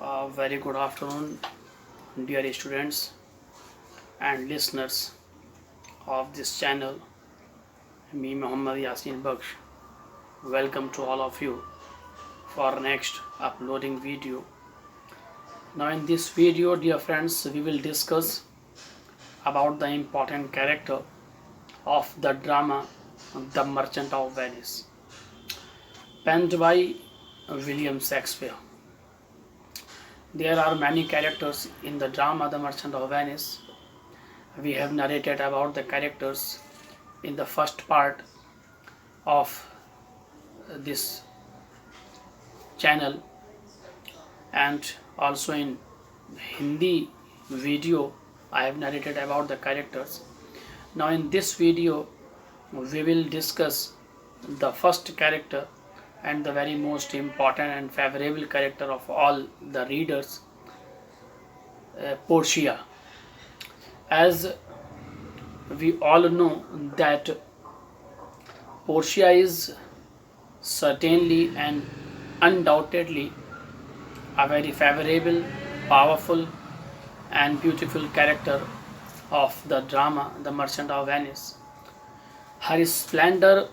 Very good afternoon, dear students and listeners of this channel. Me, Muhammad Yasin Baksh. Welcome to all of you for next uploading video. Now, in this video, dear friends, we will discuss about the important character of the drama The Merchant of Venice, penned by William Shakespeare. There are many characters in the drama The Merchant of Venice. We have narrated about the characters in the first part of this channel, and also in Hindi video I have narrated about the characters. Now in this video we will discuss the first character and the very most important and favorable character of all the readers, Portia. As we all know that Portia is certainly and undoubtedly a very favorable, powerful and beautiful character of the drama The Merchant of Venice. Her splendor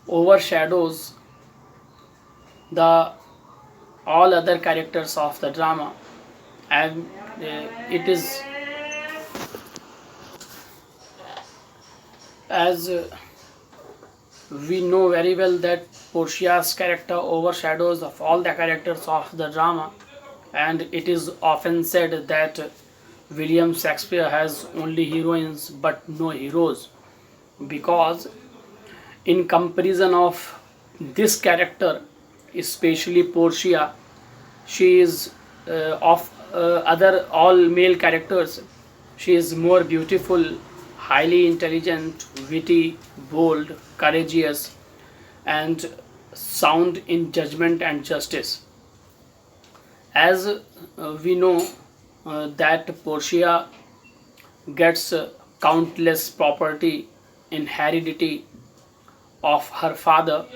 overshadows the all other characters of the drama, and it is as we know very well that Portia's character overshadows of all the characters of the drama, and it is often said that William Shakespeare has only heroines but no heroes, because in comparison of this character, especially Portia, she is of other all male characters, she is more beautiful, highly intelligent, witty, bold, courageous, and sound in judgment and justice. As we know that Portia gets countless property in heredity of her father,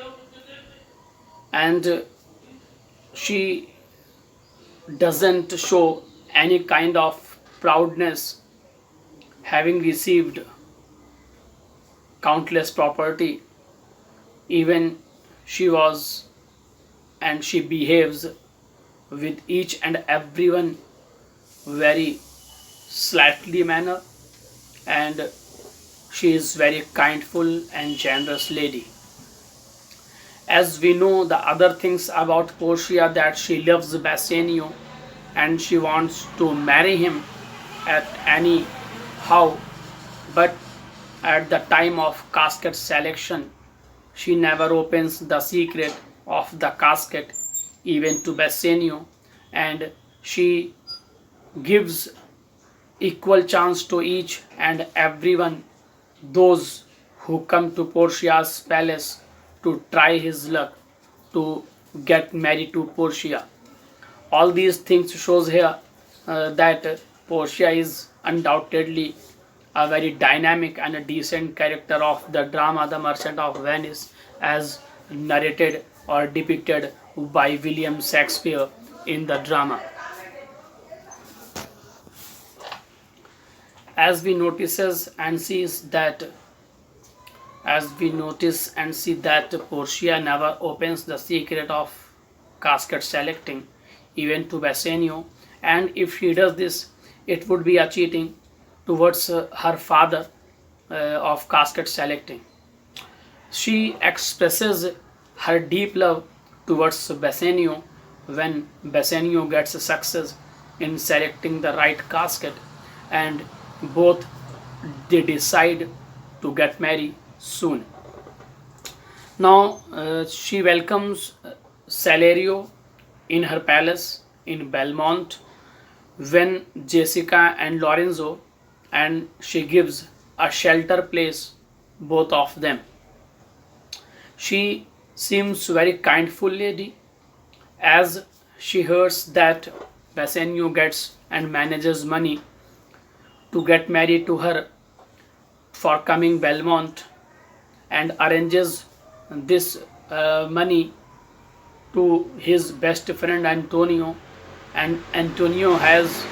and she doesn't show any kind of proudness having received countless property. Even she was and she behaves with each and everyone very slightly manner, and she is very kindful and generous lady. As we know the other things about Portia, that she loves Bassanio and she wants to marry him at any how, but at the time of casket selection she never opens the secret of the casket even to Bassanio, and she gives equal chance to each and everyone, those who come to Portia's palace to try his luck to get married to Portia. All these things shows here that Portia is undoubtedly a very dynamic and a decent character of the drama The Merchant of Venice, as narrated or depicted by William Shakespeare in the drama. As we notice and see that Portia never opens the secret of casket selecting even to Bassanio, and if she does this, it would be a cheating towards her father of casket selecting. She expresses her deep love towards Bassanio when Bassanio gets success in selecting the right casket, and both they decide to get married soon. Now she welcomes Salerio in her palace in Belmont when Jessica and Lorenzo, and she gives a shelter place both of them. She seems very kindful lady, as she hears that Bassanio gets and manages money to get married to her for coming Belmont, and arranges this money to his best friend Antonio and Antonio has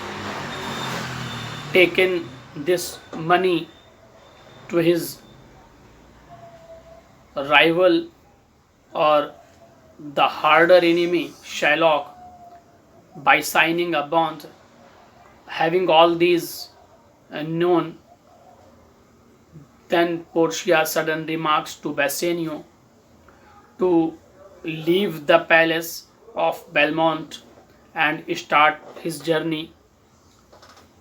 taken this money to his rival or the harder enemy Shylock by signing a bond. Having all these known, then Portia suddenly remarks to Bassanio to leave the palace of Belmont and start his journey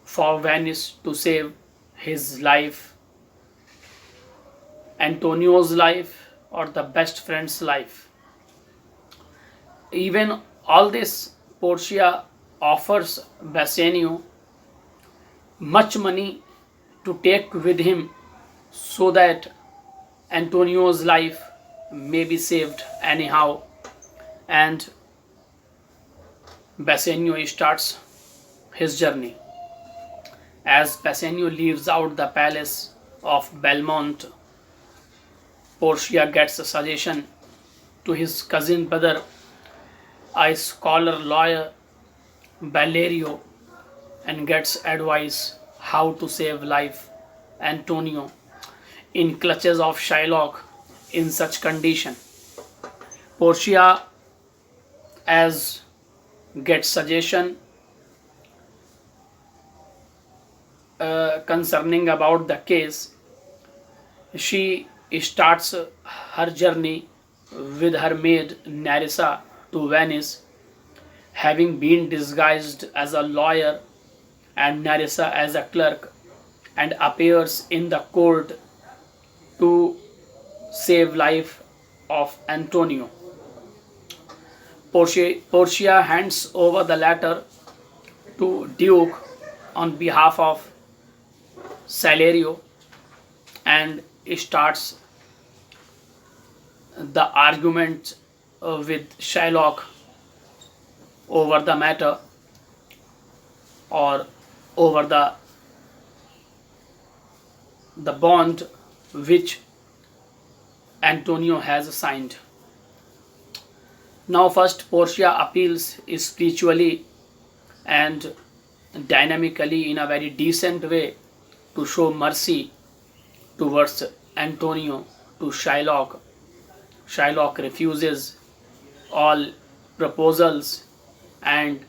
for Venice to save his life, Antonio's life, or the best friend's life. Even all this, Portia offers Bassanio much money to take with him so that Antonio's life may be saved anyhow, and Bassanio starts his journey. As Bassanio leaves out the palace of Belmont, Portia gets a suggestion to his cousin brother, a scholar lawyer, Valerio, and gets advice how to save life Antonio in clutches of Shylock in such condition. Portia, as gets suggestion concerning about the case, she starts her journey with her maid Narissa to Venice, having been disguised as a lawyer and Narissa as a clerk, and appears in the court to save life of Antonio. Portia hands over the letter to Duke on behalf of Salerio and starts the argument with Shylock over the matter or over the bond which Antonio has signed. Now first Portia appeals spiritually and dynamically in a very decent way to show mercy towards Antonio to Shylock. Shylock refuses all proposals and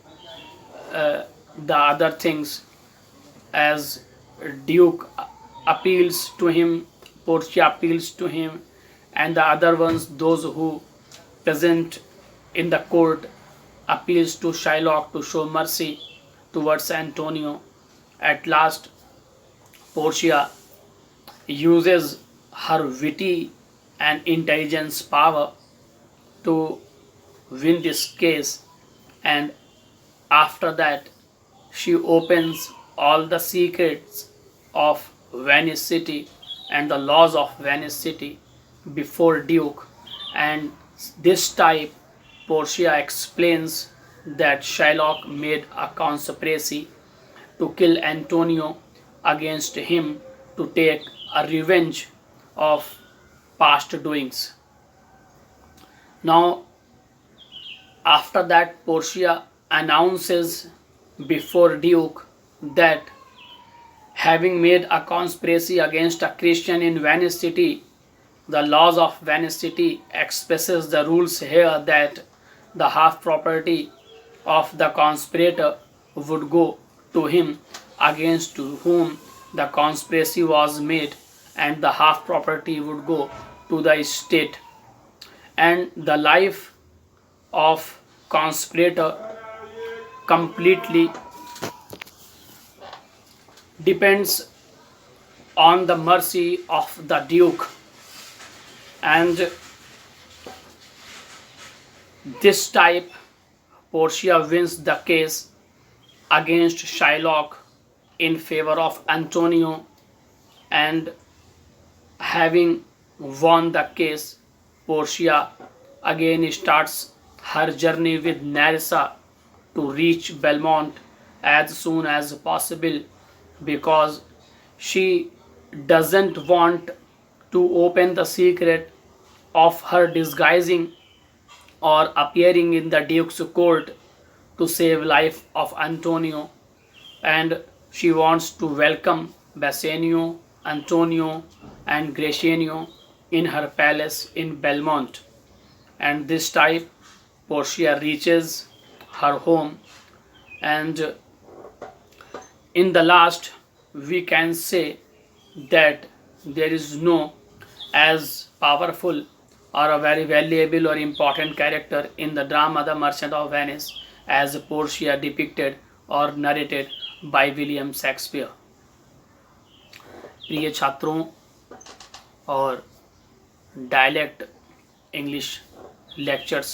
the other things. As Duke appeals to him, Portia appeals to him, and the other ones, those who present in the court, appeals to Shylock to show mercy towards Antonio. At last, Portia uses her witty and intelligence power to win this case, and after that she opens all the secrets of Venice city and the laws of Venice city before Duke, and this type Portia explains that Shylock made a conspiracy to kill Antonio against him to take a revenge of past doings. Now, after that, Portia announces before Duke that having made a conspiracy against a Christian in Venice city, the laws of Venice city expresses the rules here that the half property of the conspirator would go to him against whom the conspiracy was made, and the half property would go to the state, and the life of conspirator completely depends on the mercy of the Duke. And this type Portia wins the case against Shylock in favor of Antonio, and having won the case, Portia again starts her journey with Narissa to reach Belmont as soon as possible, because she doesn't want to open the secret of her disguising or appearing in the Duke's court to save life of Antonio, and she wants to welcome Bassanio, Antonio and Graciano in her palace in Belmont. And this time Portia reaches her home, and in the last we can say that there is no as powerful or a very valuable or important character in the drama The Merchant of Venice as Portia depicted or narrated by William Shakespeare. प्रिय छात्रों और dialect English lectures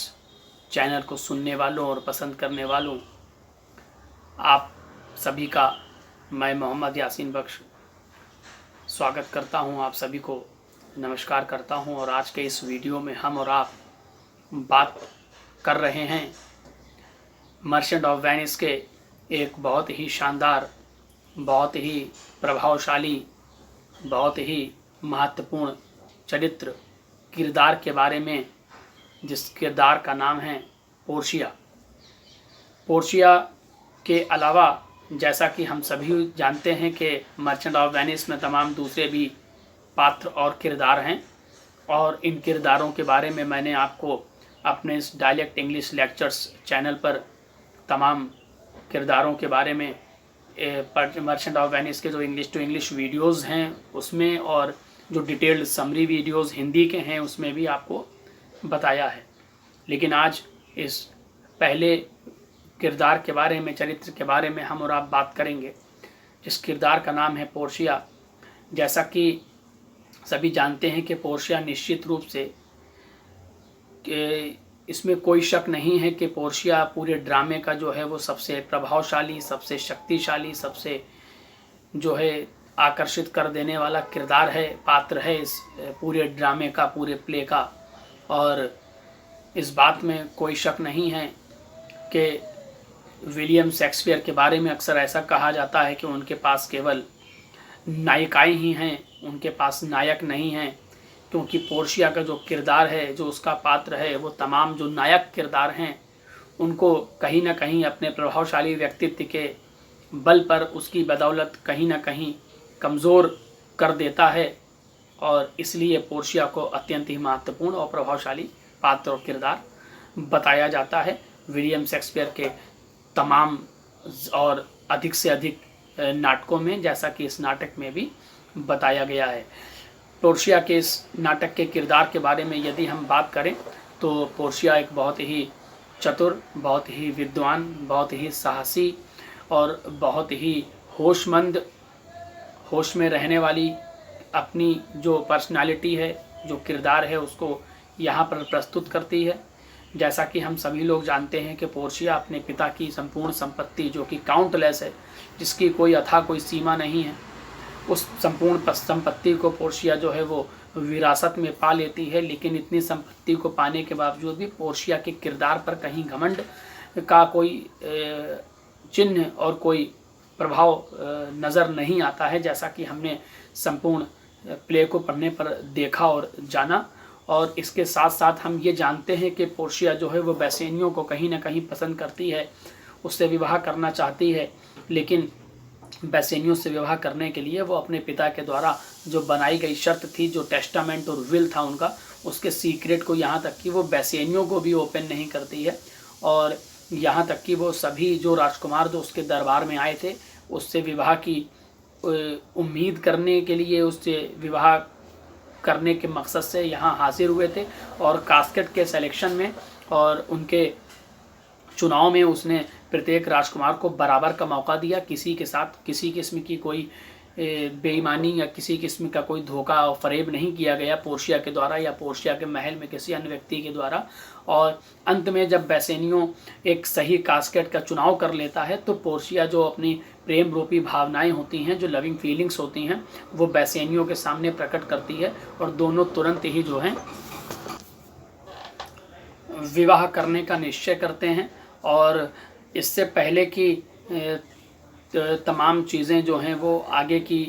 channel को सुनने वालों और पसंद करने वालों, आप सभी का मैं मोहम्मद यासीन बख्श स्वागत करता हूं, आप सभी को नमस्कार करता हूं। और आज के इस वीडियो में हम और आप बात कर रहे हैं मर्चेंट ऑफ वेनिस के एक बहुत ही शानदार, बहुत ही प्रभावशाली, बहुत ही महत्वपूर्ण चरित्र किरदार के बारे में, जिस किरदार का नाम है पोर्शिया। पोर्शिया के अलावा जैसा कि हम सभी जानते हैं कि मर्चेंट ऑफ वेनिस में तमाम दूसरे भी पात्र और किरदार हैं, और इन किरदारों के बारे में मैंने आपको अपने इस डायलेक्ट इंग्लिश लेक्चर्स चैनल पर तमाम किरदारों के बारे में मर्चेंट ऑफ वेनिस के जो इंग्लिश टू इंग्लिश वीडियोस हैं उसमें, और जो डिटेल्ड समरी वीडियोस हिंदी के हैं उसमें भी आपको बताया है। लेकिन आज इस पहले किरदार के बारे में, चरित्र के बारे में हम और आप बात करेंगे, जिस किरदार का नाम है पोर्शिया। जैसा कि सभी जानते हैं कि पोर्शिया निश्चित रूप से इसमें कोई शक नहीं है कि पोर्शिया पूरे ड्रामे का जो है वो सबसे प्रभावशाली, सबसे शक्तिशाली, सबसे जो है आकर्षित कर देने वाला किरदार है, पात्र है इस पूरे ड्रामे का, पूरे प्ले का। और इस बात में कोई शक नहीं है कि विलियम शेक्सपियर के बारे में अक्सर ऐसा कहा जाता है कि उनके पास केवल नायिकाएं ही हैं, उनके पास नायक नहीं हैं, क्योंकि पोर्शिया का जो किरदार है, जो उसका पात्र है, वो तमाम जो नायक किरदार हैं उनको कहीं ना कहीं अपने प्रभावशाली व्यक्तित्व के बल पर, उसकी बदौलत कहीं ना कहीं कमज़ोर कर देता है। और इसलिए पोर्शिया को अत्यंत ही महत्वपूर्ण और प्रभावशाली पात्र और किरदार बताया जाता है विलियम शेक्सपियर के तमाम और अधिक से अधिक नाटकों में, जैसा कि इस नाटक में भी बताया गया है। पोर्शिया के इस नाटक के किरदार के बारे में यदि हम बात करें तो पोर्शिया एक बहुत ही चतुर, बहुत ही विद्वान, बहुत ही साहसी और बहुत ही होशमंद, होश में रहने वाली अपनी जो पर्सनालिटी है, जो किरदार है, उसको यहाँ पर प्रस्तुत करती है। जैसा कि हम सभी लोग जानते हैं कि पोर्शिया अपने पिता की संपूर्ण संपत्ति, जो कि काउंटलेस है, जिसकी कोई अथाह कोई सीमा नहीं है, उस संपूर्ण संपत्ति को पोर्शिया जो है वो विरासत में पा लेती है। लेकिन इतनी संपत्ति को पाने के बावजूद भी पोर्शिया के किरदार पर कहीं घमंड का कोई चिन्ह और कोई प्रभाव नज़र नहीं आता है, जैसा कि हमने संपूर्ण प्ले को पढ़ने पर देखा और जाना। और इसके साथ साथ हम ये जानते हैं कि पोर्शिया जो है वो बेसेनियो को कहीं ना कहीं पसंद करती है, उससे विवाह करना चाहती है। लेकिन बेसेनियो से विवाह करने के लिए वो अपने पिता के द्वारा जो बनाई गई शर्त थी, जो टेस्टामेंट और विल था उनका, उसके सीक्रेट को यहाँ तक कि वो बेसेनियो को भी ओपन नहीं करती है। और यहाँ तक कि वो सभी जो राजकुमार जो उसके दरबार में आए थे, उससे विवाह की उम्मीद करने के लिए, उससे विवाह करने के मकसद से यहाँ हाजिर हुए थे। और कास्केट के सिलेक्शन में और उनके चुनाव में उसने प्रत्येक राजकुमार को बराबर का मौका दिया। किसी के साथ किसी किस्म की कोई बेईमानी या किसी किस्म का कोई धोखा और फरेब नहीं किया गया पोर्शिया के द्वारा या पोर्शिया के महल में किसी अन्य व्यक्ति के द्वारा। और अंत में जब बेसेनियो एक सही कास्केट का चुनाव कर लेता है तो पोर्शिया जो अपनी प्रेम रूपी भावनाएं होती हैं, जो लविंग फीलिंग्स होती हैं, वो बेसेनियो के सामने प्रकट करती है और दोनों तुरंत ही जो हैं विवाह करने का निश्चय करते हैं। और इससे पहले कि तमाम चीज़ें जो हैं वो आगे की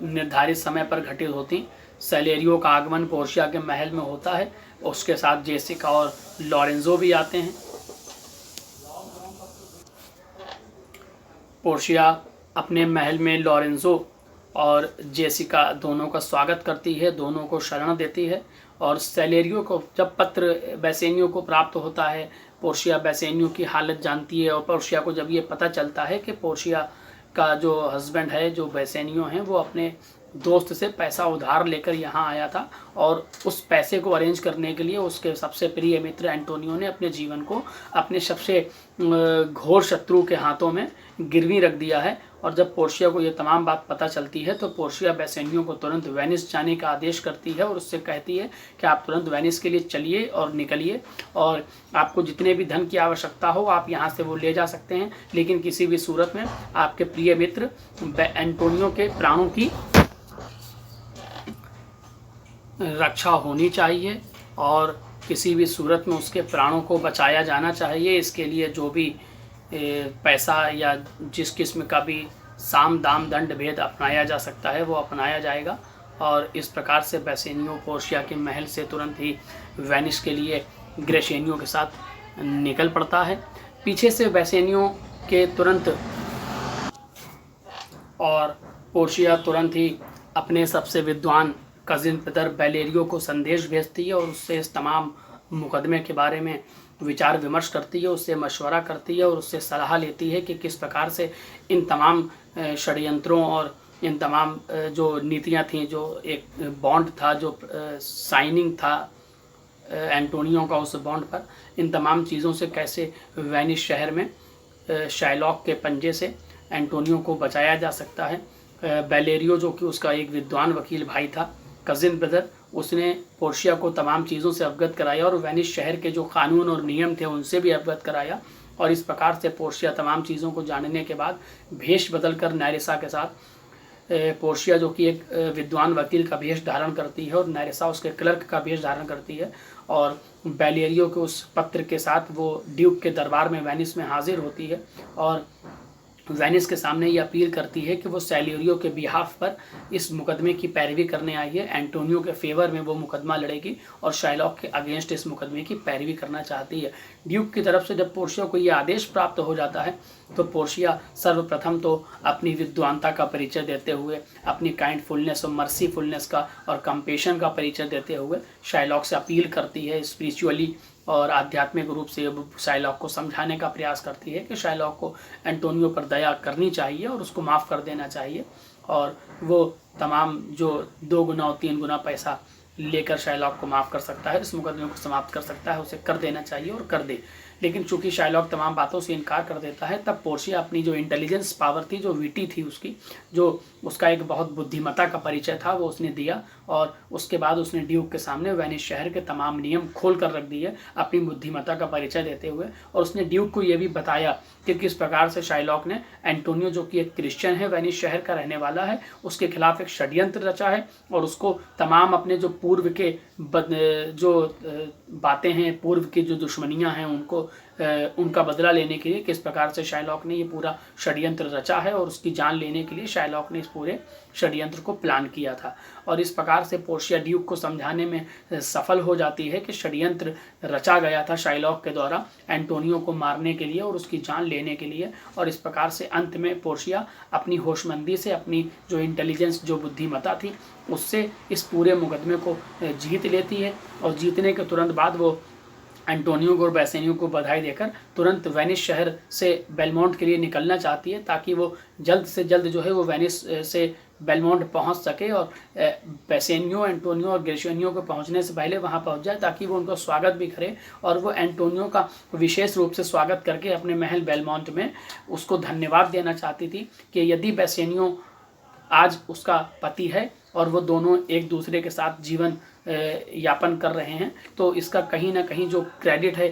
निर्धारित समय पर घटित होती, सैलेरियो का आगमन पोर्शिया के महल में होता है। उसके साथ जेसिका और लॉरेंजो भी आते हैं। पोर्शिया अपने महल में लॉरेंजो और जेसिका दोनों का स्वागत करती है, दोनों को शरण देती है। और सेलेरियो को जब पत्र बेसेनियो को प्राप्त होता है, पोर्शिया बेसेनियो की हालत जानती है और पोर्शिया को जब ये पता चलता है कि पोर्शिया का जो हस्बैंड है, जो बेसेनियो हैं, वो अपने दोस्त से पैसा उधार लेकर यहाँ आया था और उस पैसे को अरेंज करने के लिए उसके सबसे प्रिय मित्र एंटोनियो ने अपने जीवन को अपने सबसे घोर शत्रु के हाथों में गिरवी रख दिया है। और जब पोर्शिया को ये तमाम बात पता चलती है तो पोर्शिया बेसेनियो को तुरंत वेनिस जाने का आदेश करती है और उससे कहती है कि आप तुरंत वेनिस के लिए चलिए और निकलिए, और आपको जितने भी धन की आवश्यकता हो आप यहाँ से वो ले जा सकते हैं, लेकिन किसी भी सूरत में आपके प्रिय मित्र एंटोनियो के प्राणों की रक्षा होनी चाहिए और किसी भी सूरत में उसके प्राणों को बचाया जाना चाहिए। इसके लिए जो भी पैसा या जिस किस्म का भी साम दाम दंड भेद अपनाया जा सकता है वो अपनाया जाएगा। और इस प्रकार से बेसेनियो पोर्शिया के महल से तुरंत ही वेनिस के लिए ग्रेसेनियो के साथ निकल पड़ता है। पीछे से बेसेनियो के तुरंत और पोर्शिया तुरंत ही अपने सबसे विद्वान कजिन ब्रदर बेलेरियो को संदेश भेजती है और उससे इस तमाम मुकदमे के बारे में विचार विमर्श करती है, उससे मशवरा करती है और उससे सलाह लेती है कि किस प्रकार से इन तमाम षड्यंत्रों और इन तमाम जो नीतियां थीं, जो एक बॉन्ड था, जो साइनिंग था एंटोनियो का उस बॉन्ड पर, इन तमाम चीज़ों से कैसे वेनिस शहर में शाइलॉक के पंजे से एंटोनियो को बचाया जा सकता है। बेलेरियो जो कि उसका एक विद्वान वकील भाई था, कजिन ब्रदर, उसने पोर्शिया को तमाम चीज़ों से अवगत कराया और वेनिस शहर के जो कानून और नियम थे उनसे भी अवगत कराया। और इस प्रकार से पोर्शिया तमाम चीज़ों को जानने के बाद भेष बदलकर नैरेसा के साथ पोर्शिया जो कि एक विद्वान वकील का भेष धारण करती है और नैरेसा उसके क्लर्क का भेष धारण करती है और बेलेरियो के उस पत्र के साथ वो ड्यूक के दरबार में वेनिस में हाजिर होती है और वेनिस के सामने ये अपील करती है कि वो सेलेरियो के बिहाफ पर इस मुकदमे की पैरवी करने आई है। एंटोनियो के फेवर में वो मुकदमा लड़ेगी और शाइलॉक के अगेंस्ट इस मुकदमे की पैरवी करना चाहती है। ड्यूक की तरफ से जब पोर्शिया को ये आदेश प्राप्त हो जाता है तो पोर्शिया सर्वप्रथम तो अपनी विद्वानता का परिचय देते हुए, अपनी काइंडफुलनेस और मर्सीफुलनेस का और कंपेशन का परिचय देते हुए शाइलॉक से अपील करती है, स्पिरिचुअली और आध्यात्मिक रूप से शाइलॉक को समझाने का प्रयास करती है कि शाइलॉक को एंटोनियो पर दया करनी चाहिए और उसको माफ़ कर देना चाहिए और वो तमाम जो 2 गुना और 3 गुना पैसा लेकर शाइलॉक को माफ़ कर सकता है, इस मुकदमे को समाप्त कर सकता है, उसे कर देना चाहिए और कर दे। लेकिन चूंकि शाइलॉक तमाम बातों से इनकार कर देता है, तब पोर्शिया अपनी जो इंटेलिजेंस पावर थी, जो विटी थी उसकी, जो उसका एक बहुत बुद्धिमत्ता का परिचय था, वो उसने दिया और उसके बाद उसने ड्यूक के सामने वेनिस शहर के तमाम नियम खोल कर रख दिए अपनी बुद्धिमत्ता का परिचय देते हुए। और उसने ड्यूक को ये भी बताया कि किस प्रकार से शाइलॉक ने एंटोनियो जो कि एक क्रिश्चियन है, वेनिस शहर का रहने वाला है, उसके खिलाफ एक षड्यंत्र रचा है और उसको तमाम अपने जो पूर्व के जो बातें हैं, पूर्व की जो दुश्मनियां हैं, उनका बदला लेने के लिए किस प्रकार से शाइलॉक ने ये पूरा षड्यंत्र रचा है और उसकी जान लेने के लिए शाइलॉक ने इस पूरे षड्यंत्र को प्लान किया था। और इस प्रकार से पोर्शिया ड्यूक को समझाने में सफल हो जाती है कि षड्यंत्र रचा गया था शाइलॉक के द्वारा एंटोनियो को मारने के लिए और उसकी जान लेने के लिए। और इस प्रकार से अंत में पोर्शिया अपनी होशमंदी से, अपनी जो इंटेलिजेंस, जो बुद्धिमत्ता थी, उससे इस पूरे मुकदमे को जीत लेती है और जीतने के तुरंत बाद वो एंटोनियो को और बेसेनियो को बधाई देकर तुरंत वेनिस शहर से बेलमोंट के लिए निकलना चाहती है ताकि वो जल्द से जल्द जो है वो वेनिस से बेलमोंट पहुंच सके और बेसेनियो, एंटोनियो और ग्रेसेनियो को पहुंचने से पहले वहां पहुंच जाए ताकि वो उनका स्वागत भी करे और वो एंटोनियो का विशेष रूप से स्वागत करके अपने महल बेलमोंट में उसको धन्यवाद देना चाहती थी कि यदि बेसेनियो आज उसका पति है और वो दोनों एक दूसरे के साथ जीवन यापन कर रहे हैं तो इसका कहीं ना कहीं जो क्रेडिट है,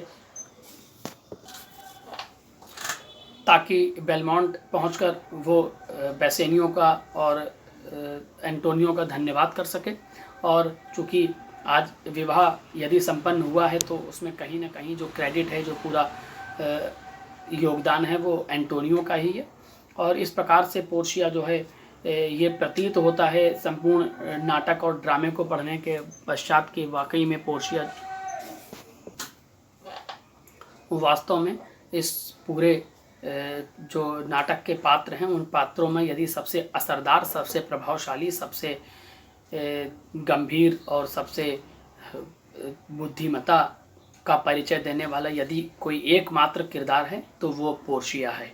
ताकि बेलमोंट पहुंचकर वो बेसेनियो का और एंटोनियो का धन्यवाद कर सके। और चूँकि आज विवाह यदि संपन्न हुआ है तो उसमें कहीं ना कहीं जो क्रेडिट है, जो पूरा योगदान है, वो एंटोनियो का ही है। और इस प्रकार से पोर्शिया जो है, ये प्रतीत होता है संपूर्ण नाटक और ड्रामे को पढ़ने के पश्चात कि वाकई में पोर्शिया वास्तव में इस पूरे जो नाटक के पात्र हैं उन पात्रों में यदि सबसे असरदार, सबसे प्रभावशाली, सबसे गंभीर और सबसे बुद्धिमत्ता का परिचय देने वाला यदि कोई एकमात्र किरदार है तो वो पोर्शिया है।